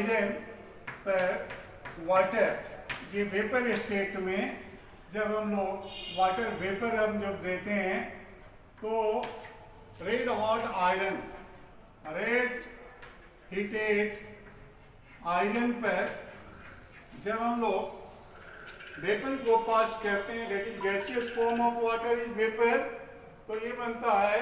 Iron पर water, ये vapour state में जब हम लोग वाटर वेपर हम जब देते हैं तो red hot iron, red heated iron पर जब हम लोग वेपर को पास करते हैं, that is gaseous form of water is vapour, तो ये बनता है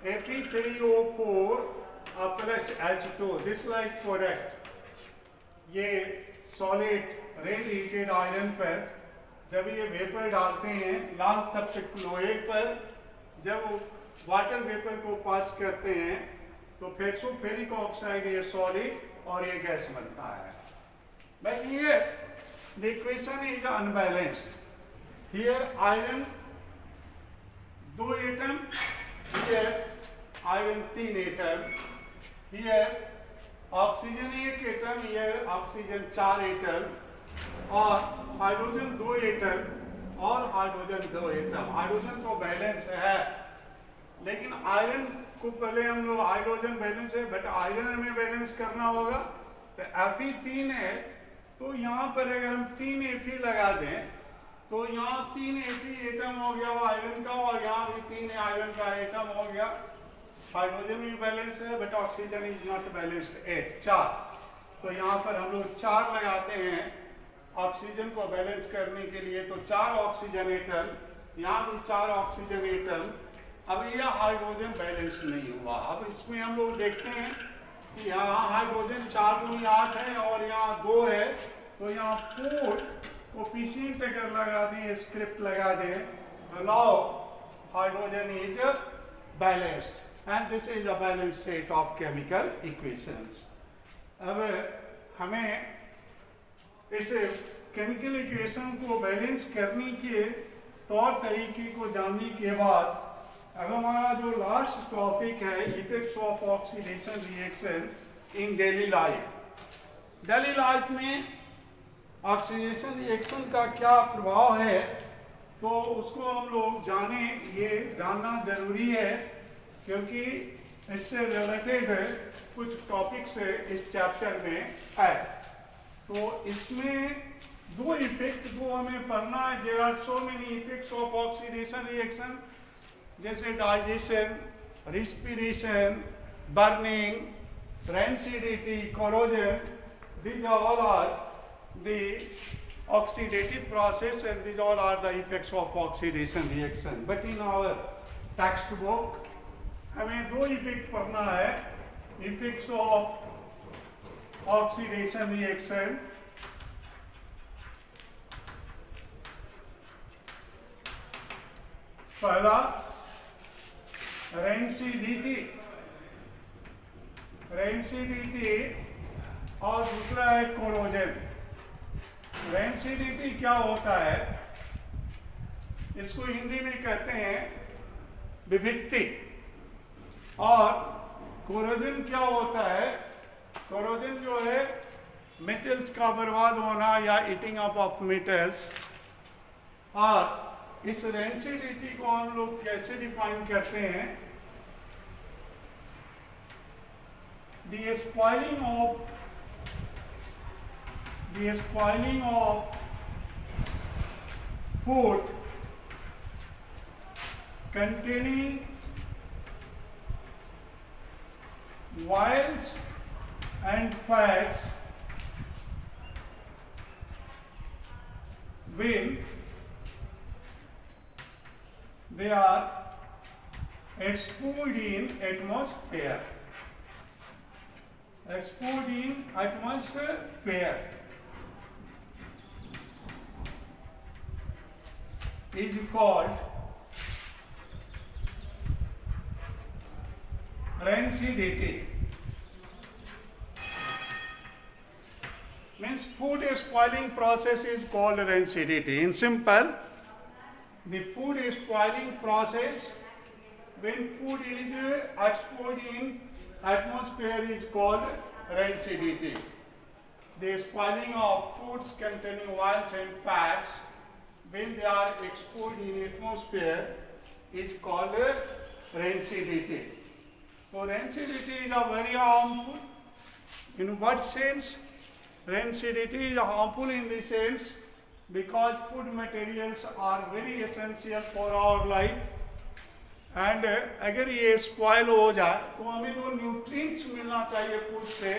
Fe3O4 plus H2, this like product. ये सॉलिड रेड हीटेड आयरन पर जब ये वेपर डालते हैं लाल तपक लोहे पर, जब वाटर वेपर को पास करते हैं तो फेरिक ऑक्साइड ये सॉलिड और ये गैस बनता है। बट ये the equation is unbalanced. Here iron 2 atom, here iron 3 atom, here oxygen 1 atom, here oxygen 4 atom, और हाइड्रोजन 2 एटम और हाइड्रोजन 2 एटम। हाइड्रोजन तो बैलेंस है, लेकिन आयरन को पहले हम लोग हाइड्रोजन बैलेंस है, बट आयरन हमें बैलेंस करना होगा। तो Fe3 है, तो यहाँ पर अगर हम 3 Fe लगा दें तो यहाँ 3 Fe एटम हो गया वो आयरन का, और यहाँ भी 3 आयरन का एटम हो गया। हाइड्रोजन भी बैलेंस है, but oxygen is not balanced 8, 4। तो यहाँ पर हम लोग 4 लगाते हैं ऑक्सीजन को बैलेंस करने के लिए, तो 4 ऑक्सीजन एटम, यहाँ भी 4 ऑक्सीजन एटम। अब यह हाइड्रोजन बैलेंस नहीं हुआ। अब इसमें हम लोग देखते हैं कि यहाँ हाइड्रोजन 4 दूनी 8 है और यहाँ 2 है, तो यहाँ 4 कोफिशिएंट अगर लगा दें, स्क्रिप्ट लगा दें, तो now hydrogen is balanced and this is a balance set of chemical equations. अब हमें इस केमिकल इक्वेशन को बैलेंस करने के तौर तरीके को जानने के बाद अब हमारा जो लास्ट टॉपिक है effects of oxidation reaction in daily life. Daily life में ऑक्सीडेशन रिएक्शन का क्या प्रभाव है, तो उसको हम लोग जाने, ये जानना जरूरी है, क्योंकि इससे रिलेटेड कुछ टॉपिक्स इस चैप्टर में है। तो इसमें 2 इफेक्ट जो हमें पढ़ना है, there are so many effects of oxidation reaction, जैसे digestion, respiration, burning, rancidity, corrosion, these all are the oxidative process and these all are the effects of oxidation reaction. But in our textbook हमें 2 effect पढ़ना है, effects of oxidation reaction. पहला rancidity और दूसरा है corrosion. Rancidity क्या होता है, इसको हिंदी में कहते हैं विभित्ति, और कोरोजन क्या होता है, कोरोजन जो है मेटल्स का बर्बाद होना या ईटिंग अप ऑफ मेटल्स। और इस रेंसिडिटी को हम लोग कैसे डिफाइन करते हैं, the spoiling of food containing oils and fats when they are exposed in atmosphere. Exposed in atmosphere is called rancidity. Means food spoiling process is called rancidity. In simple, the food spoiling process when food is exposed in atmosphere is called rancidity. The spoiling of foods containing oils and fats when they are exposed in atmosphere is called rancidity. So rancidity is a very harmful. In what sense? Rancidity is harmful in the sense because food materials are very essential for our life. And अगर ये spoil हो जाए तो हमें जो nutrients मिलना चाहिए food से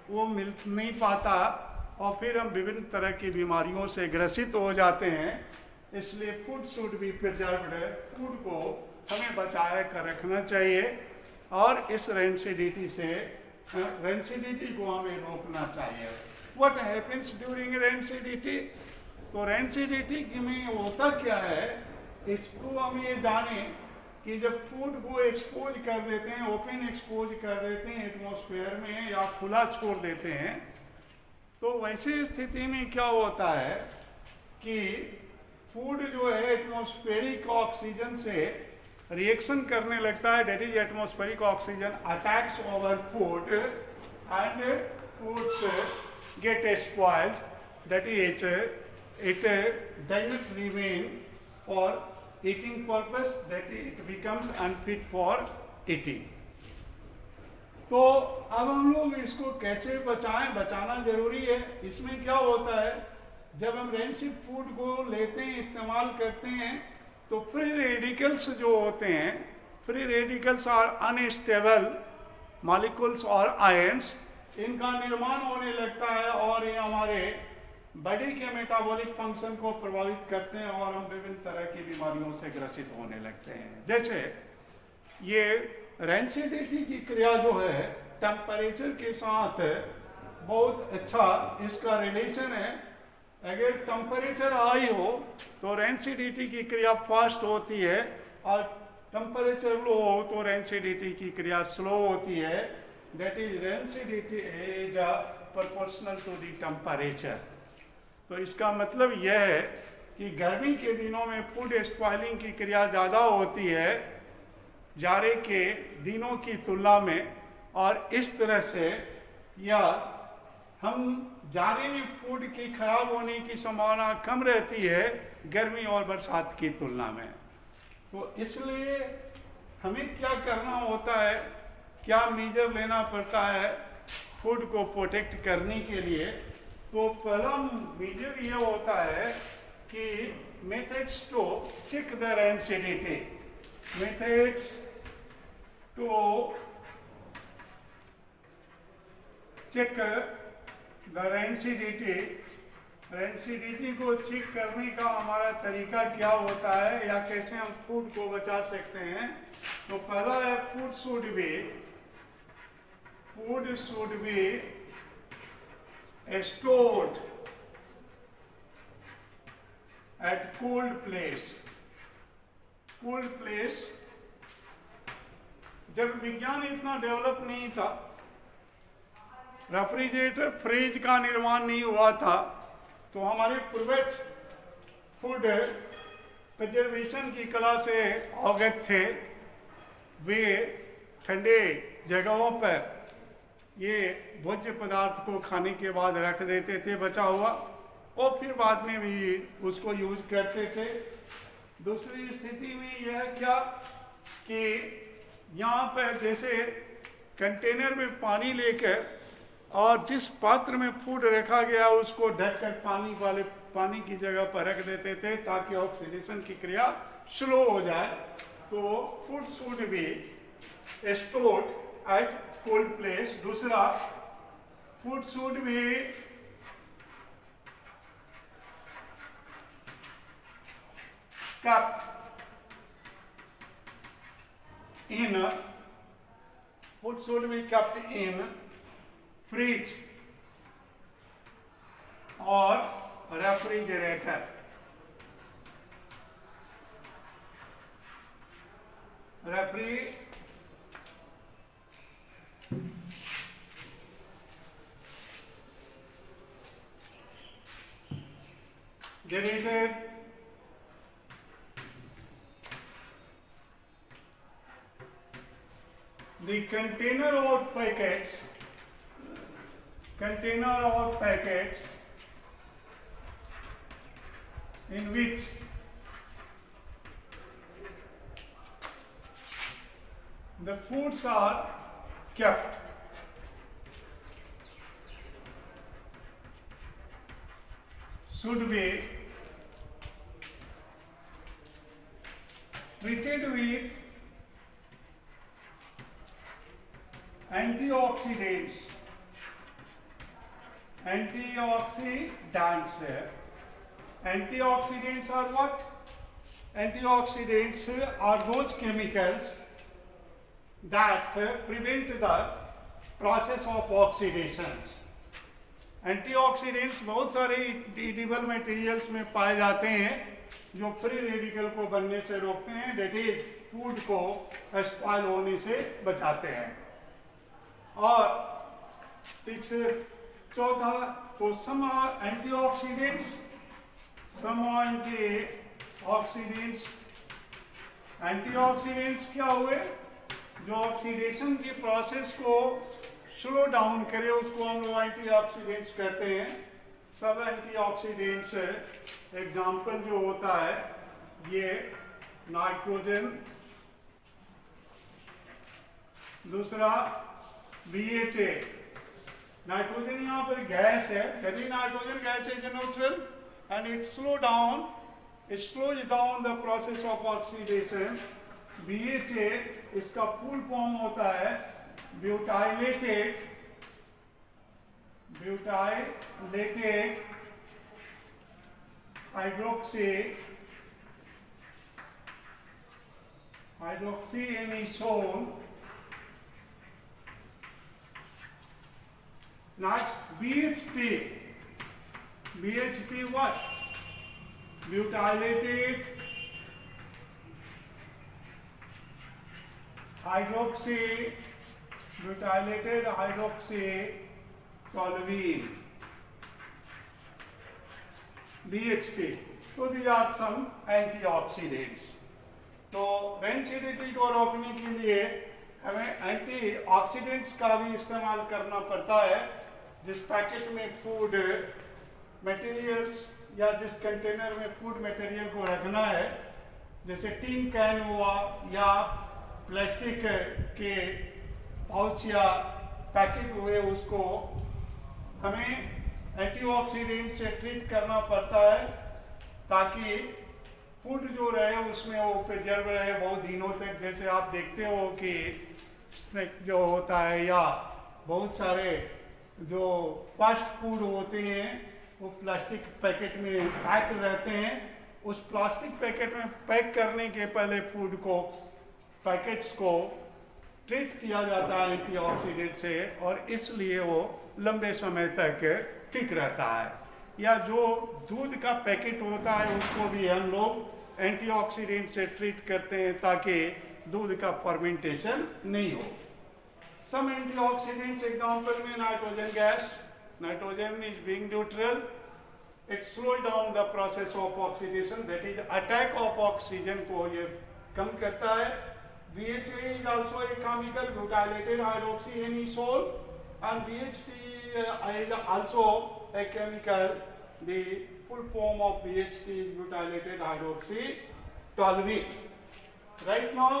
वो मिल नहीं पाता और फिर हम विभिन्न तरह की बीमारियों से ग्रसित हो जाते हैं। इसलिए food should B preserved, food को हमें बचाए कर रखना चाहिए और इस रेंसिडिटी को हमें रोकना चाहिए। What happens during rancidity? तो रेंसिडिटी में होता क्या है, इसको हम ये जाने कि जब फूड को एक्सपोज कर देते हैं, ओपन एक्सपोज कर देते हैं एटमॉस्फेयर में या खुला छोड़ देते हैं, तो वैसे स्थिति में क्या होता है कि फूड जो है एटमॉस्फेरिक ऑक्सीजन से रिएक्शन करने लगता है। That is atmospheric oxygen attacks over food and foods get spoiled, that is it does not remain for eating purpose, that it becomes unfit for eating. तो अब हम लोग इसको कैसे बचाना जरूरी है। इसमें क्या होता है, जब हम रेंसिड फूड को लेते हैं, इस्तेमाल करते हैं, तो फ्री रेडिकल्स जो होते हैं, फ्री रेडिकल्स और अनस्टेबल मॉलिक्यूल्स और आयंस, इनका निर्माण होने लगता है और ये हमारे बॉडी के मेटाबॉलिक फंक्शन को प्रभावित करते हैं और हम विभिन्न तरह की बीमारियों से ग्रसित होने लगते हैं। जैसे ये रेंसिडिटी की क्रिया जो है टेम्परेचर के साथ बहुत अच्छा इसका रिलेशन है। अगर टेम्परेचर हाई हो तो रेंसिडिटी की क्रिया फास्ट होती है और टेम्परेचर लो हो तो रेंसिडिटी की क्रिया स्लो होती है। That is rancidity is proportional to the temperature. तो इसका मतलब यह है कि गर्मी के दिनों में फूड स्पॉइलिंग की क्रिया ज़्यादा होती है जाड़े के दिनों की तुलना में, और इस तरह से या हम जाड़े में फूड की खराब होने की संभावना कम रहती है गर्मी और बरसात की तुलना में। तो इसलिए हमें क्या करना होता है, क्या मेजर लेना पड़ता है फूड को प्रोटेक्ट करने के लिए। तो पहला मेजर ये होता है कि methods to check the rancidity, methods to check the rancidity. Rancidity को चेक करने का हमारा तरीका क्या होता है या कैसे हम फूड को बचा सकते हैं। तो पहला है food should B stored at cold place. Cold place, जब विज्ञान इतना डेवलप नहीं था, रेफ्रिजरेटर फ्रिज का निर्माण नहीं हुआ था, तो हमारे पूर्वज फूड प्रिजर्वेशन की कला से अवगत थे। वे ठंडे जगहों पर ये भोज्य पदार्थ को खाने के बाद रख देते थे बचा हुआ, और फिर बाद में भी उसको यूज करते थे। दूसरी स्थिति में यह क्या कि यहाँ पर जैसे कंटेनर में पानी लेकर और जिस पात्र में फूड रखा गया उसको ढककर पानी की जगह पर रख देते थे ताकि ऑक्सीडेशन की क्रिया स्लो हो जाए। तो food should be stored at cold place. दूसरा, food should be kept in food should be kept in fridge or refrigerator. Refrigerator. The container or packets in which the foods are kept should be treated with antioxidants. Antioxidants are what? Antioxidants are those chemicals that prevent the process of oxidations. Antioxidants बहुत सारे edible materials में पाए जाते हैं जो free radical को बनने से रोकते हैं, डेट इज फूड को स्पॉइल होने से बचाते हैं। और चौथा, तो सम एंटीऑक्सीडेंट्स क्या हुए? जो ऑक्सीडेशन की प्रोसेस को स्लो डाउन करे उसको हम लोग एंटीऑक्सीडेंट्स कहते हैं। सब एंटीऑक्सीडेंट्स एग्जाम्पल जो होता है ये नाइट्रोजन, दूसरा BHA। नाइट्रोजन यहाँ पर गैस है, यदि nitrogen gas is neutral and it slows down the process of oxidation. BHA इसका फुल फॉर्म होता है butylated हाइड्रोक्सीएनिसोन। Next, BHT what? Butylated hydroxytoluene, BHT. So these are some antioxidants. तो rancidity को रोकने के लिए हमें एंटीऑक्सीडेंट्स का भी इस्तेमाल करना पड़ता है। जिस पैकेट में फूड मटेरियल्स या जिस कंटेनर में फूड मटेरियल को रखना है, जैसे टीन कैन हुआ या प्लास्टिक के पाउच या पैकेट हुए, उसको हमें एंटीऑक्सीडेंट से ट्रीट करना पड़ता है ताकि फूड जो रहे उसमें वो प्रिजर्व रहे बहुत दिनों तक। जैसे आप देखते हो कि स्नैक जो होता है या बहुत सारे जो फास्ट फूड होते हैं वो प्लास्टिक पैकेट में पैक रहते हैं। उस प्लास्टिक पैकेट में पैक करने के पहले फूड को, पैकेट्स को ट्रीट किया जाता है एंटीऑक्सीडेंट से, और इसलिए वो लंबे समय तक ठीक रहता है। या जो दूध का पैकेट होता है उसको भी हम लोग एंटीऑक्सीडेंट से ट्रीट करते हैं ताकि दूध का फर्मेंटेशन नहीं हो। सम एंटीऑक्सीडेंट्स एग्जांपल में nitrogen gas. Nitrogen is being neutral, it slow down the process of oxidation, that is attack of oxygen को ये कम करता है। BHA is also a chemical, butylated hydroxyanisole, and BHT is also a chemical. The full form of BHT is butylated hydroxytoluene. Right now,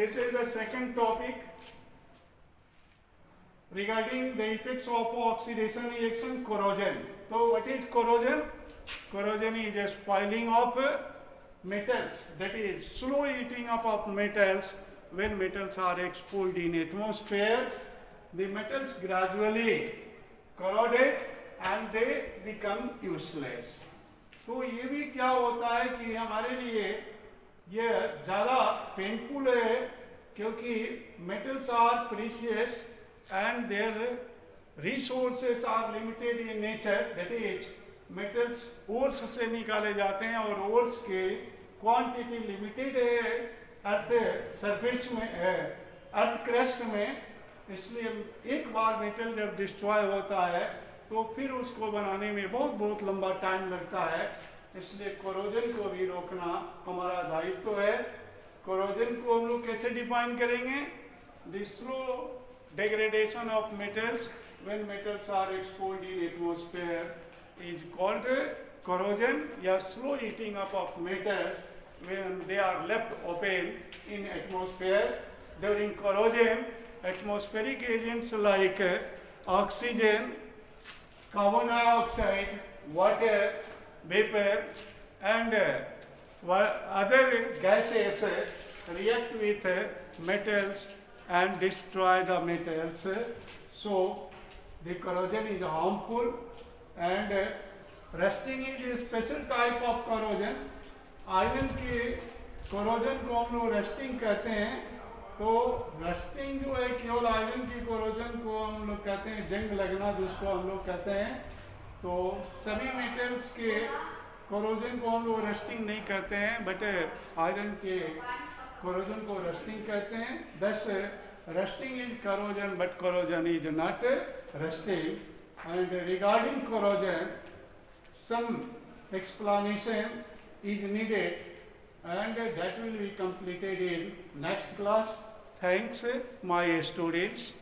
this is the second topic regarding the effects of oxidation reaction, corrosion. So, what is corrosion? Corrosion is a spoiling of metals, that is slow eating up of metals. When metals are exposed in atmosphere, the metals gradually corroded and they become useless. तो ये भी क्या होता है कि हमारे लिए ये ज़्यादा पेनफुल है क्योंकि metals are precious and their resources are limited in nature. That is, metals ores से निकाले जाते हैं और ores के क्वांटिटी लिमिटेड है अर्थ सरफेस में, अर्थ क्रस्ट में। इसलिए एक बार मेटल जब डिस्ट्रॉय होता है तो फिर उसको बनाने में बहुत लंबा टाइम लगता है। इसलिए कोरोजन को भी रोकना हमारा दायित्व है। कोरोजन को हम लोग कैसे डिफाइन करेंगे? The slow degradation of metals when metals are exposed in atmosphere is called corrosion, या slow eating up of metals when they are left open in atmosphere. During corrosion, atmospheric agents like oxygen, carbon dioxide, water vapor and other gases react with metals and destroy the metals. So the corrosion is harmful, and rusting is a special type of corrosion. Iron के corrosion को हम लोग rusting कहते हैं. तो rusting जो है केवल आयरन की corrosion को हम लोग कहते हैं जंग लगना, जिसको हम लोग कहते हैं. तो सभी मेटल्स के corrosion को हम लोग रस्टिंग नहीं कहते हैं, बट आयरन के corrosion को रस्टिंग कहते हैं. Thus rusting is corrosion, but corrosion is not rusting. And regarding corrosion, some explanation is needed, and that will be completed in next class. Thanks, my students.